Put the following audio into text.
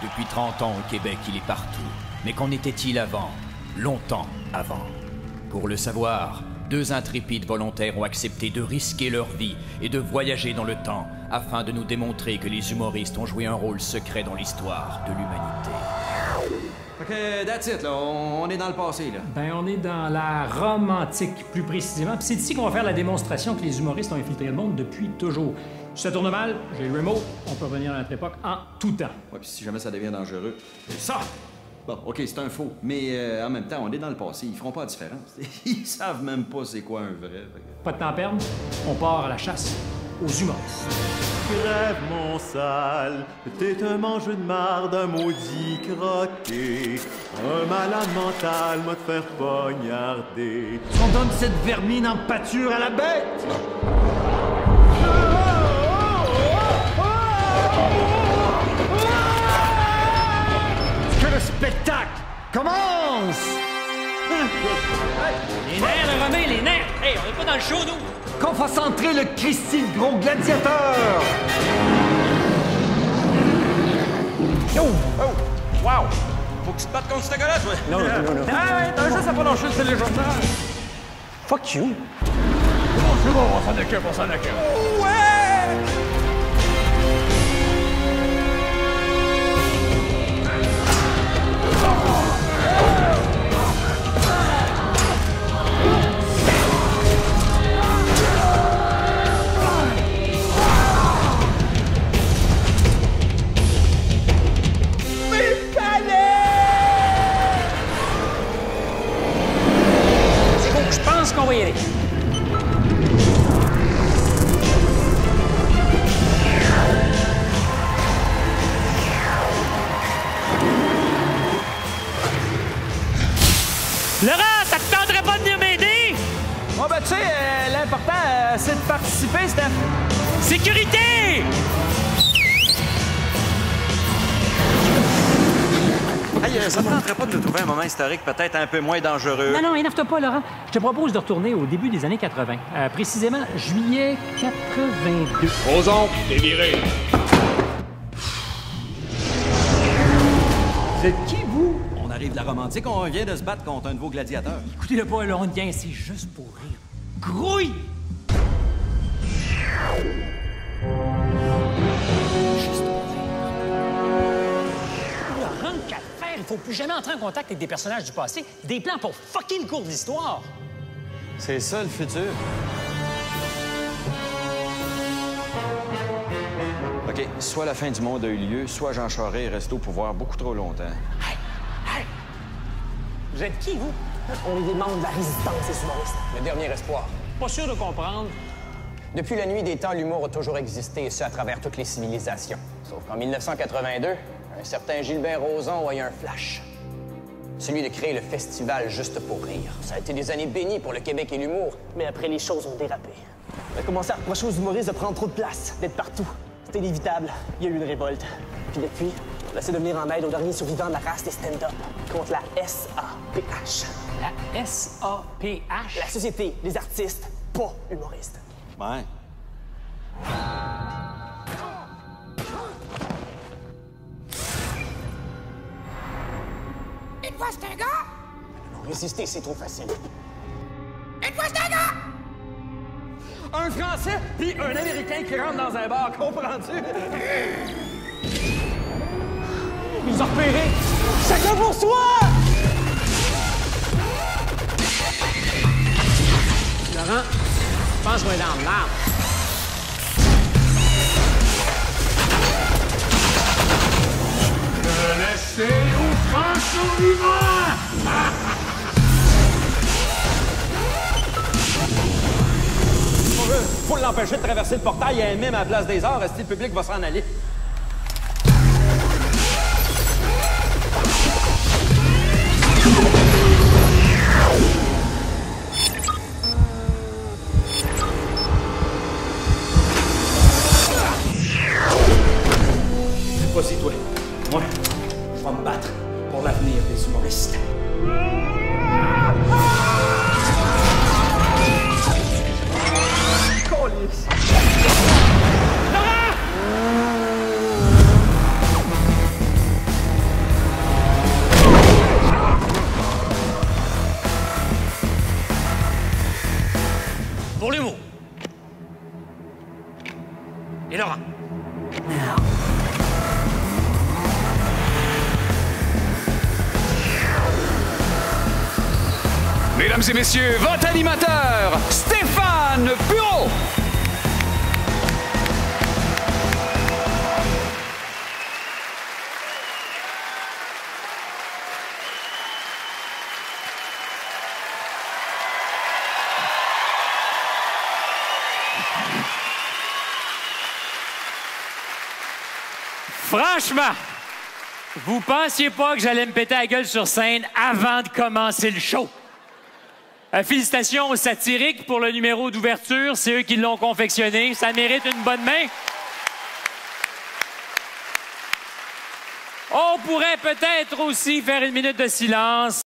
Depuis 30 ans au Québec, il est partout. Mais qu'en était-il avant? Longtemps avant. Pour le savoir, deux intrépides volontaires ont accepté de risquer leur vie et de voyager dans le temps afin de nous démontrer que les humoristes ont joué un rôle secret dans l'histoire de l'humanité. Fait que, that's it, là. On est dans le passé, là. Ben, on est dans la Rome antique, plus précisément. Puis c'est ici qu'on va faire la démonstration que les humoristes ont infiltré le monde depuis toujours. Si ça tourne mal, j'ai le remote, on peut revenir à notre époque en tout temps. Ouais, puis si jamais ça devient dangereux, ça! Bon, OK, c'est un faux, mais en même temps, on est dans le passé. Ils feront pas la différence. Ils savent même pas c'est quoi un vrai. Pas de temps à perdre, on part à la chasse aux humoristes. Crève mon sale, t'es un mangeux de marde, un maudit crotté, un malade mental m'a te faire poignarder. On donne cette vermine en pâture à la bête! Que le spectacle commence! Les nerfs, le Romain, les nerfs! Hey, on est pas dans le show, nous! Qu'on fasse entrer le Christy de gros gladiateur! Yo! Oh! Wow! Faut que tu te battes contre ce gars-là, toi! Non. Ah ouais, t'as juste à pas lâcher le téléjournal! Fuck you! C'est bon, on s'en occupe, C'est bon, je pense qu'on va y aller. Laurent, ça te tenterait pas de venir m'aider? Oh, ben, tu sais, l'important, c'est de participer, Steph. Sécurité! Hey, ça te tenterait pas de nous trouver un moment historique peut-être un peu moins dangereux? Non, énerve-toi pas, Laurent. Je te propose de retourner au début des années 80. Précisément, juillet 82. Roson, t'es viré. Vous êtes qui, vous? On arrive de la Rome antique, on vient de se battre contre un de vos gladiateurs. Écoutez-le pas, Laurent, bien, c'est juste pour rire. Grouille! Juste pour rire. Laurent, qu'à faire? Il faut plus jamais entrer en contact avec des personnages du passé. Des plans pour fucker le cours de l'histoire. C'est ça, le futur. OK, soit la fin du monde a eu lieu, soit Jean Charest est resté au pouvoir beaucoup trop longtemps. Hey! Vous êtes qui, vous? On est des membres de la résistance, les humoristes. Le dernier espoir. Pas sûr de comprendre. Depuis la nuit des temps, l'humour a toujours existé, et ce, à travers toutes les civilisations. Sauf qu'en 1982, un certain Gilbert Rozon a eu un flash. Celui de créer le festival Juste pour rire. Ça a été des années bénies pour le Québec et l'humour. Mais après, les choses ont dérapé. On a commencé à reprocher aux humoristes de prendre trop de place, d'être partout. C'était inévitable. Il y a eu une révolte. Puis depuis, on essaie de venir en aide aux derniers survivants de la race des stand-up contre la SAPH. La SAPH? La société, les artistes, pas humoristes. Ouais. Une fois c'est un gars, Non, résister, c'est trop facile. une fois c'est un gars! Un Français puis un Américain qui rentre dans un bar, comprends-tu? Ils nous ont repérés! Chacun pour soi! Laurent, je pense qu'on est dans le marbre. Laissez aux Français vivants! Faut l'empêcher de traverser le portail, il y a un mime à la place des arts, est-ce que le public va s'en aller? Vas-y, toi. Moi, je vais me battre pour l'avenir des humoristes. pour l'humour. Et Laurent. Mesdames et messieurs, votre animateur, Stéphane Bureau. Franchement, vous pensiez pas que j'allais me péter la gueule sur scène avant de commencer le show. Félicitations aux Satiriques pour le numéro d'ouverture. C'est eux qui l'ont confectionné. Ça mérite une bonne main. On pourrait peut-être aussi faire une minute de silence.